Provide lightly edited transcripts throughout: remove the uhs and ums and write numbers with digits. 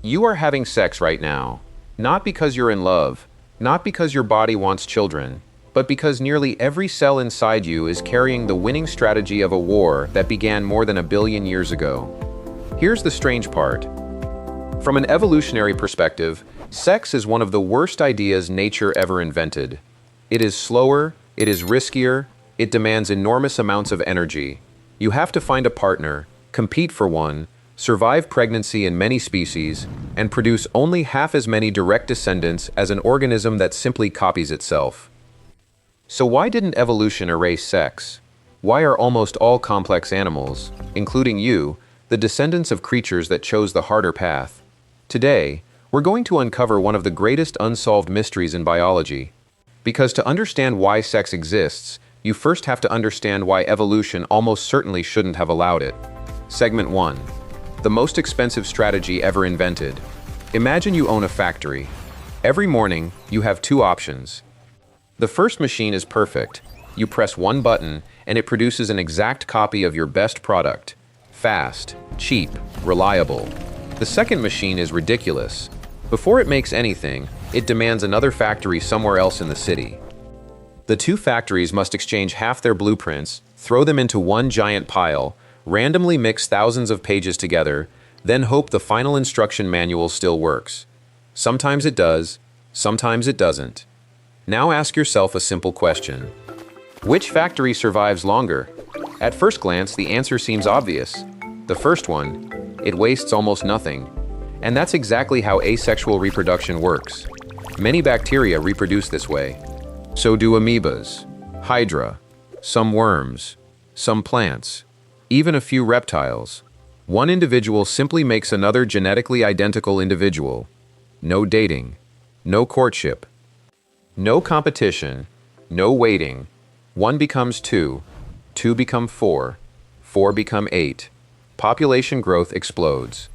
You are having sex right now, not because you're in love, not because your body wants children, but because nearly every cell inside you is carrying the winning strategy of a war that began more than 1 billion years ago. Here's the strange part. From an evolutionary perspective, sex is one of the worst ideas nature ever invented. It is slower, it is riskier, it demands enormous amounts of energy. You have to find a partner, compete for one, survive pregnancy in many species, and produce only half as many direct descendants as an organism that simply copies itself. So why didn't evolution erase sex? Why are almost all complex animals, including you, the descendants of creatures that chose the harder path? Today, we're going to uncover one of the greatest unsolved mysteries in biology. Because to understand why sex exists, you first have to understand why evolution almost certainly shouldn't have allowed it. Segment 1. The most expensive strategy ever invented. Imagine you own a factory. Every morning, you have two options. The first machine is perfect. You press one button, and it produces an exact copy of your best product. Fast, cheap, reliable. The second machine is ridiculous. Before it makes anything, it demands another factory somewhere else in the city. The two factories must exchange half their blueprints, throw them into one giant pile, randomly mix thousands of pages together, then hope the final instruction manual still works. Sometimes it does, sometimes it doesn't. Now ask yourself a simple question. Which factory survives longer? At first glance, the answer seems obvious. The first one, it wastes almost nothing. And that's exactly how asexual reproduction works. Many bacteria reproduce this way. So do amoebas, hydra, some worms, some plants, even a few reptiles. One individual simply makes another genetically identical individual. No dating, no courtship, no competition, no waiting. One becomes two, two become four, four become eight. Population growth explodes.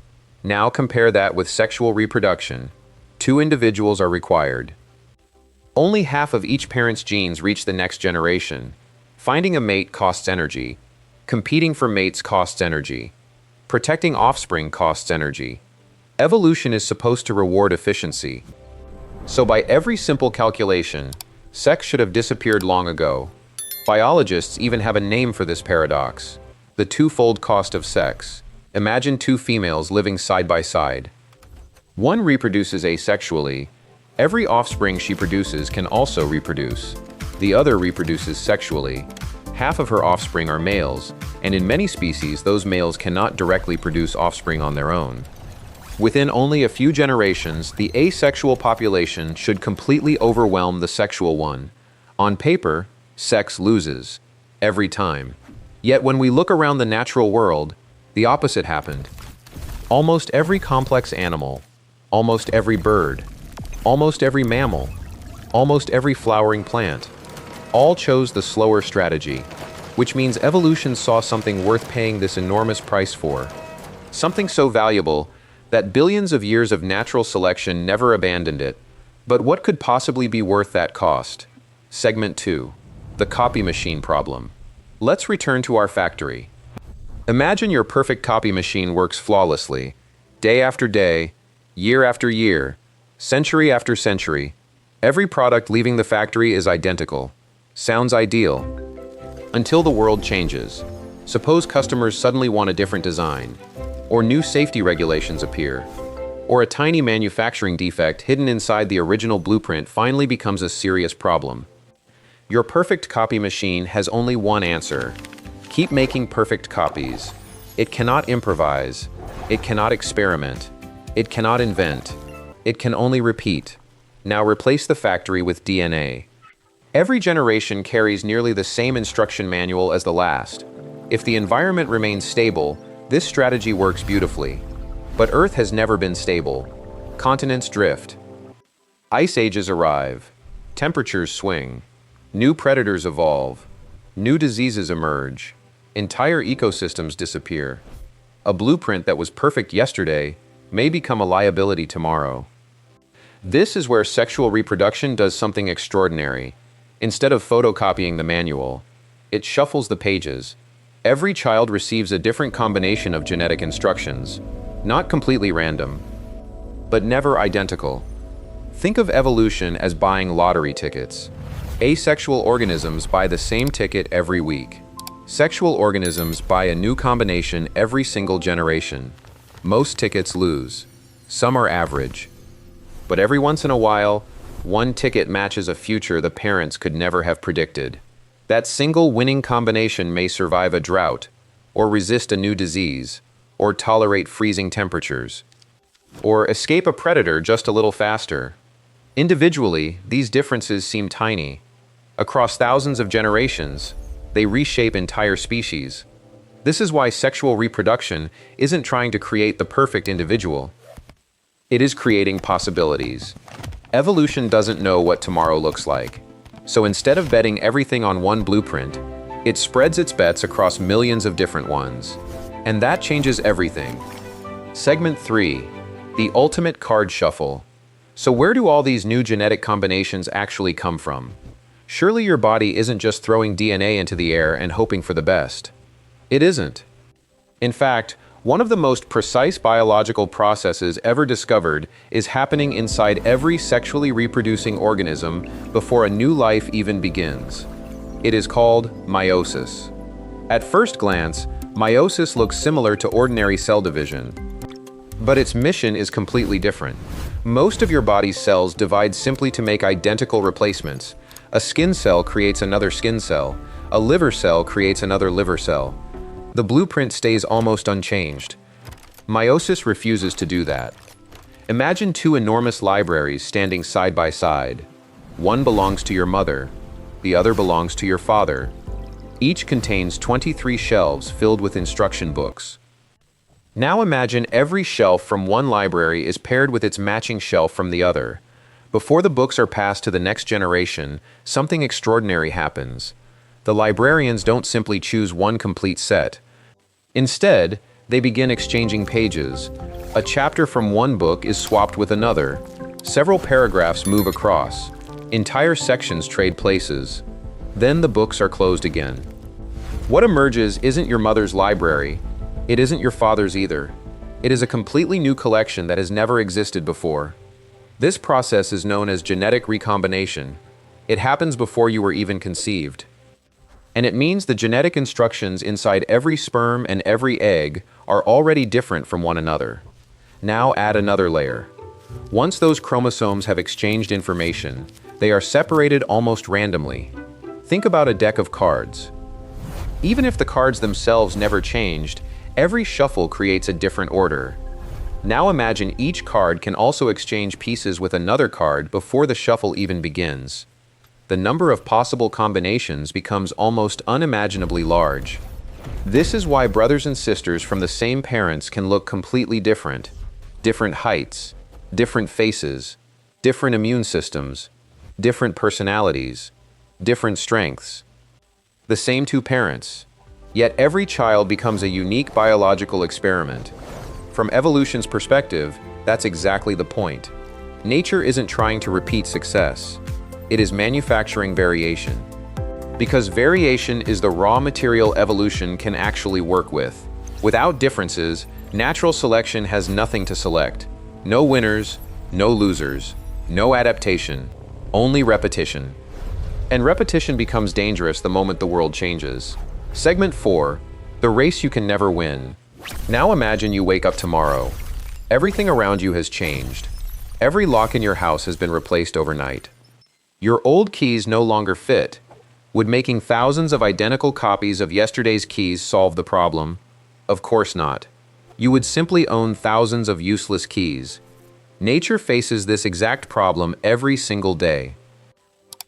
Now compare that with sexual reproduction. Two individuals are required. Only half of each parent's genes reach the next generation. Finding a mate costs energy. Competing for mates costs energy. Protecting offspring costs energy. Evolution is supposed to reward efficiency. So by every simple calculation, sex should have disappeared long ago. Biologists even have a name for this paradox: the twofold cost of sex. Imagine two females living side by side. One reproduces asexually. Every offspring she produces can also reproduce. The other reproduces sexually. Half of her offspring are males, and in many species those males cannot directly produce offspring on their own. Within only a few generations, the asexual population should completely overwhelm the sexual one. On paper, sex loses. Every time. Yet when we look around the natural world, the opposite happened. Almost every complex animal, almost every bird, almost every mammal, almost every flowering plant, all chose the slower strategy, which means evolution saw something worth paying this enormous price for. Something so valuable that billions of years of natural selection never abandoned it. But what could possibly be worth that cost? Segment 2. The copy machine problem. Let's return to our factory. Imagine your perfect copy machine works flawlessly, day after day, year after year, century after century. Every product leaving the factory is identical. Sounds ideal. Until the world changes. Suppose customers suddenly want a different design, or new safety regulations appear, or a tiny manufacturing defect hidden inside the original blueprint finally becomes a serious problem. Your perfect copy machine has only one answer. Keep making perfect copies. It cannot improvise. It cannot experiment. It cannot invent. It can only repeat. Now replace the factory with DNA. Every generation carries nearly the same instruction manual as the last. If the environment remains stable, this strategy works beautifully. But Earth has never been stable. Continents drift. Ice ages arrive. Temperatures swing. New predators evolve. New diseases emerge. Entire ecosystems disappear. A blueprint that was perfect yesterday may become a liability tomorrow. This is where sexual reproduction does something extraordinary. Instead of photocopying the manual, it shuffles the pages. Every child receives a different combination of genetic instructions, not completely random. but never identical. Think of evolution as buying lottery tickets. Asexual organisms buy the same ticket every week. Sexual organisms buy a new combination every single generation. Most tickets lose. Some are average. But every once in a while, one ticket matches a future the parents could never have predicted. That single winning combination may survive a drought, or resist a new disease, or tolerate freezing temperatures, or escape a predator just a little faster. Individually, these differences seem tiny. Across thousands of generations, they reshape entire species. This is why sexual reproduction isn't trying to create the perfect individual. It is creating possibilities. Evolution doesn't know what tomorrow looks like. So instead of betting everything on one blueprint, it spreads its bets across millions of different ones. And that changes everything. Segment 3. The ultimate card shuffle. So where do all these new genetic combinations actually come from? Surely your body isn't just throwing DNA into the air and hoping for the best. It isn't. In fact, one of the most precise biological processes ever discovered is happening inside every sexually reproducing organism before a new life even begins. It is called meiosis. At first glance, meiosis looks similar to ordinary cell division. But its mission is completely different. Most of your body's cells divide simply to make identical replacements. A skin cell creates another skin cell. A liver cell creates another liver cell. The blueprint stays almost unchanged. Meiosis refuses to do that. Imagine two enormous libraries standing side by side. One belongs to your mother, the other belongs to your father. Each contains 23 shelves filled with instruction books. Now imagine every shelf from one library is paired with its matching shelf from the other. Before the books are passed to the next generation, something extraordinary happens. The librarians don't simply choose one complete set. Instead, they begin exchanging pages. A chapter from one book is swapped with another. Several paragraphs move across. Entire sections trade places. Then the books are closed again. What emerges isn't your mother's library. It isn't your father's either. It is a completely new collection that has never existed before. This process is known as genetic recombination. It happens before you were even conceived. And it means the genetic instructions inside every sperm and every egg are already different from one another. Now add another layer. Once those chromosomes have exchanged information, they are separated almost randomly. Think about a deck of cards. Even if the cards themselves never changed, every shuffle creates a different order. Now imagine each card can also exchange pieces with another card before the shuffle even begins. The number of possible combinations becomes almost unimaginably large. This is why brothers and sisters from the same parents can look completely different. Different heights, different faces, different immune systems, different personalities, different strengths. The same two parents. Yet every child becomes a unique biological experiment. From evolution's perspective, that's exactly the point. Nature isn't trying to repeat success. It is manufacturing variation. Because variation is the raw material evolution can actually work with. Without differences, natural selection has nothing to select. No winners, no losers, no adaptation, only repetition. And repetition becomes dangerous the moment the world changes. Segment 4. The race you can never win. Now imagine you wake up tomorrow. Everything around you has changed. Every lock in your house has been replaced overnight. Your old keys no longer fit. Would making thousands of identical copies of yesterday's keys solve the problem? Of course not. You would simply own thousands of useless keys. Nature faces this exact problem every single day.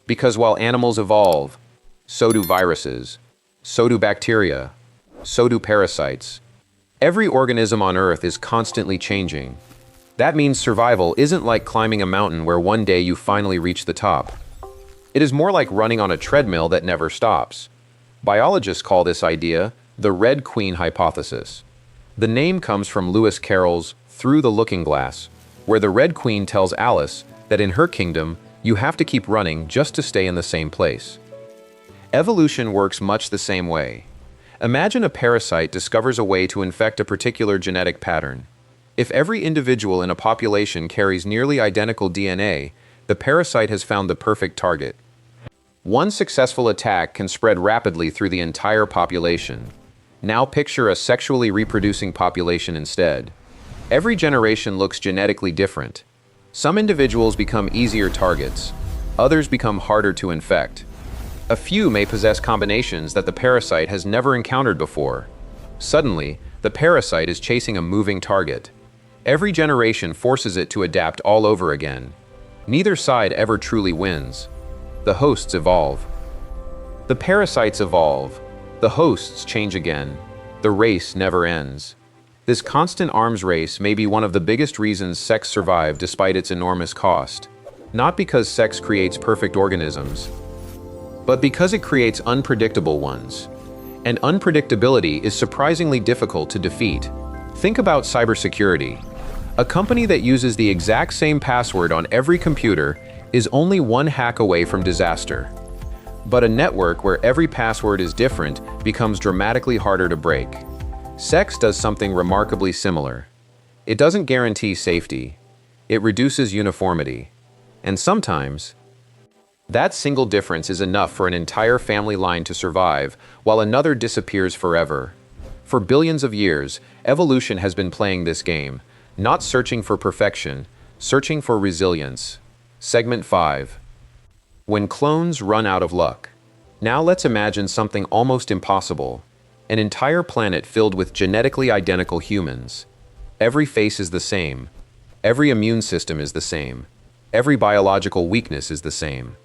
Because while animals evolve, so do viruses, so do bacteria, so do parasites. Every organism on Earth is constantly changing. That means survival isn't like climbing a mountain where one day you finally reach the top. It is more like running on a treadmill that never stops. Biologists call this idea the Red Queen hypothesis. The name comes from Lewis Carroll's Through the Looking Glass, where the Red Queen tells Alice that in her kingdom, you have to keep running just to stay in the same place. Evolution works much the same way. Imagine a parasite discovers a way to infect a particular genetic pattern. If every individual in a population carries nearly identical DNA, the parasite has found the perfect target. One successful attack can spread rapidly through the entire population. Now picture a sexually reproducing population instead. Every generation looks genetically different. Some individuals become easier targets, others become harder to infect. A few may possess combinations that the parasite has never encountered before. Suddenly, the parasite is chasing a moving target. Every generation forces it to adapt all over again. Neither side ever truly wins. The hosts evolve. The parasites evolve. The hosts change again. The race never ends. This constant arms race may be one of the biggest reasons sex survived despite its enormous cost. Not because sex creates perfect organisms, but because it creates unpredictable ones. And unpredictability is surprisingly difficult to defeat. Think about cybersecurity. A company that uses the exact same password on every computer is only one hack away from disaster. But a network where every password is different becomes dramatically harder to break. Sex does something remarkably similar. It doesn't guarantee safety. It reduces uniformity. And sometimes, that single difference is enough for an entire family line to survive, while another disappears forever. For billions of years, evolution has been playing this game, not searching for perfection, searching for resilience. Segment 5. When clones run out of luck. Now let's imagine something almost impossible. An entire planet filled with genetically identical humans. Every face is the same. Every immune system is the same. Every biological weakness is the same.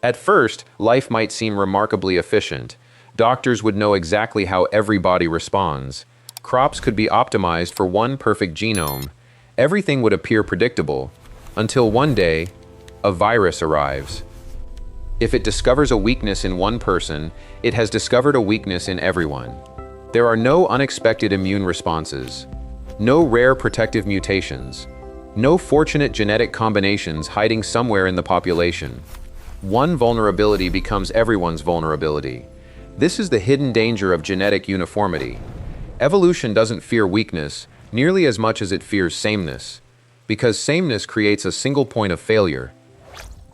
At first, life might seem remarkably efficient. Doctors would know exactly how every body responds. Crops could be optimized for one perfect genome. Everything would appear predictable, until one day, a virus arrives. If it discovers a weakness in one person, it has discovered a weakness in everyone. There are no unexpected immune responses, no rare protective mutations, no fortunate genetic combinations hiding somewhere in the population. One vulnerability becomes everyone's vulnerability. This is the hidden danger of genetic uniformity. Evolution doesn't fear weakness nearly as much as it fears sameness, because sameness creates a single point of failure.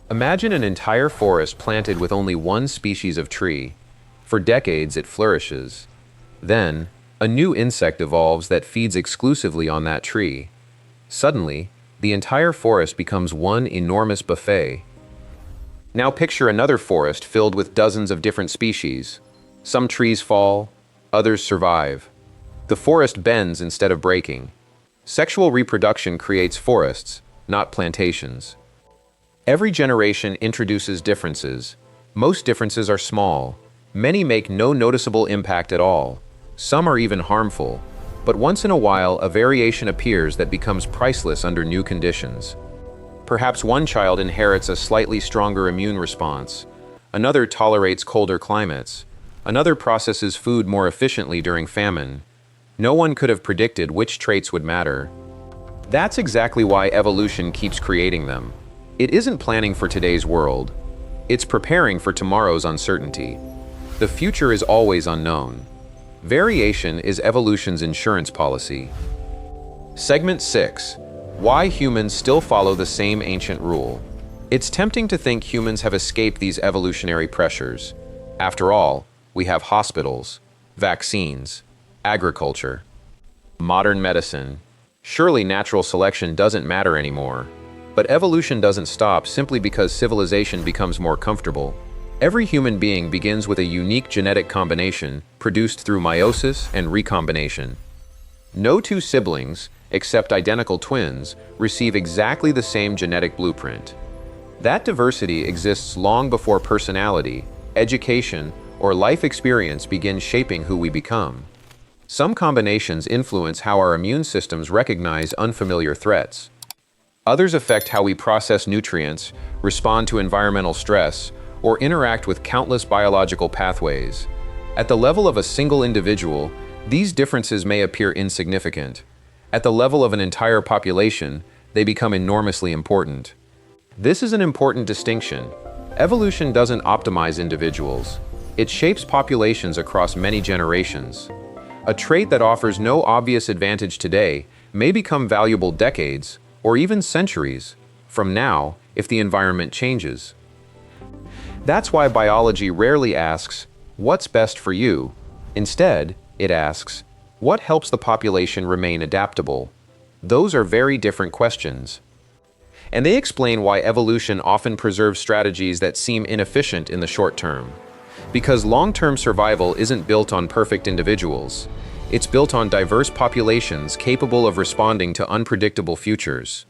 Imagine an entire forest planted with only one species of tree. For decades it flourishes. Then, a new insect evolves that feeds exclusively on that tree. Suddenly, the entire forest becomes one enormous buffet. Now picture another forest filled with dozens of different species. Some trees fall, others survive. The forest bends instead of breaking. Sexual reproduction creates forests, not plantations. Every generation introduces differences. Most differences are small. Many make no noticeable impact at all. Some are even harmful. But once in a while, a variation appears that becomes priceless under new conditions. Perhaps one child inherits a slightly stronger immune response. Another tolerates colder climates. Another processes food more efficiently during famine. No one could have predicted which traits would matter. That's exactly why evolution keeps creating them. It isn't planning for today's world. It's preparing for tomorrow's uncertainty. The future is always unknown. Variation is evolution's insurance policy. Segment 6. Why humans still follow the same ancient rule. It's tempting to think humans have escaped these evolutionary pressures. After all, we have hospitals, vaccines, agriculture, modern medicine. Surely natural selection doesn't matter anymore. But evolution doesn't stop simply because civilization becomes more comfortable. Every human being begins with a unique genetic combination produced through meiosis and recombination. No two siblings, except identical twins, receive exactly the same genetic blueprint. That diversity exists long before personality, education, or life experience begin shaping who we become. Some combinations influence how our immune systems recognize unfamiliar threats. Others affect how we process nutrients, respond to environmental stress, or interact with countless biological pathways. At the level of a single individual, these differences may appear insignificant. At the level of an entire population, they become enormously important. This is an important distinction. Evolution doesn't optimize individuals. It shapes populations across many generations. A trait that offers no obvious advantage today may become valuable decades or even centuries from now if the environment changes. That's why biology rarely asks, "What's best for you?" Instead, it asks, "What helps the population remain adaptable?" Those are very different questions. And they explain why evolution often preserves strategies that seem inefficient in the short term. Because long-term survival isn't built on perfect individuals. It's built on diverse populations capable of responding to unpredictable futures.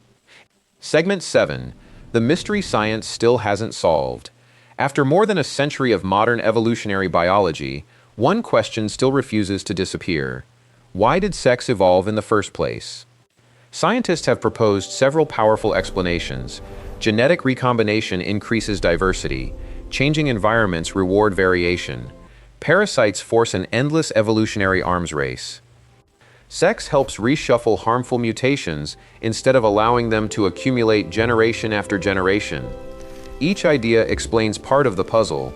Segment 7. The mystery science still hasn't solved. After more than a century of modern evolutionary biology, one question still refuses to disappear. Why did sex evolve in the first place? Scientists have proposed several powerful explanations. Genetic recombination increases diversity. Changing environments reward variation. Parasites force an endless evolutionary arms race. Sex helps reshuffle harmful mutations instead of allowing them to accumulate generation after generation. Each idea explains part of the puzzle,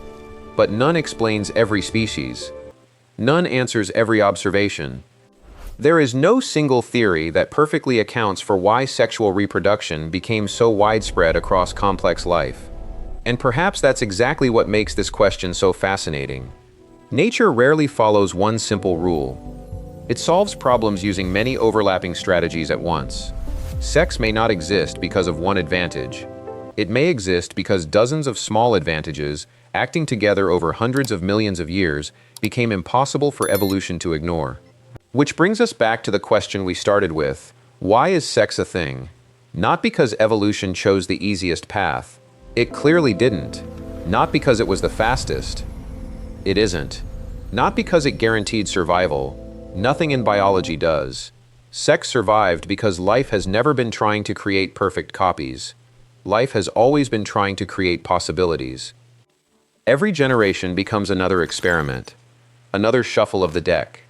but none explains every species. None answers every observation. There is no single theory that perfectly accounts for why sexual reproduction became so widespread across complex life. And perhaps that's exactly what makes this question so fascinating. Nature rarely follows one simple rule. It solves problems using many overlapping strategies at once. Sex may not exist because of one advantage. It may exist because dozens of small advantages, acting together over hundreds of millions of years, became impossible for evolution to ignore. Which brings us back to the question we started with: why is sex a thing? Not because evolution chose the easiest path. It clearly didn't. Not because it was the fastest. It isn't. Not because it guaranteed survival. Nothing in biology does. Sex survived because life has never been trying to create perfect copies. Life has always been trying to create possibilities. Every generation becomes another experiment, another shuffle of the deck.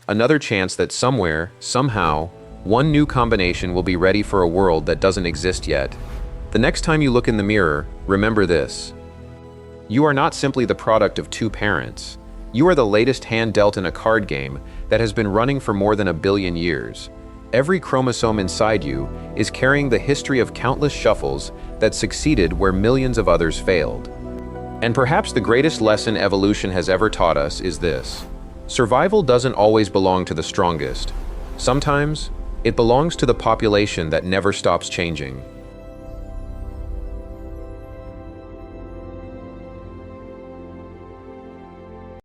Another chance that somewhere, somehow, one new combination will be ready for a world that doesn't exist yet. The next time you look in the mirror, remember this. You are not simply the product of two parents. You are the latest hand dealt in a card game that has been running for more than 1 billion years. Every chromosome inside you is carrying the history of countless shuffles that succeeded where millions of others failed. And perhaps the greatest lesson evolution has ever taught us is this. Survival doesn't always belong to the strongest. Sometimes, it belongs to the population that never stops changing.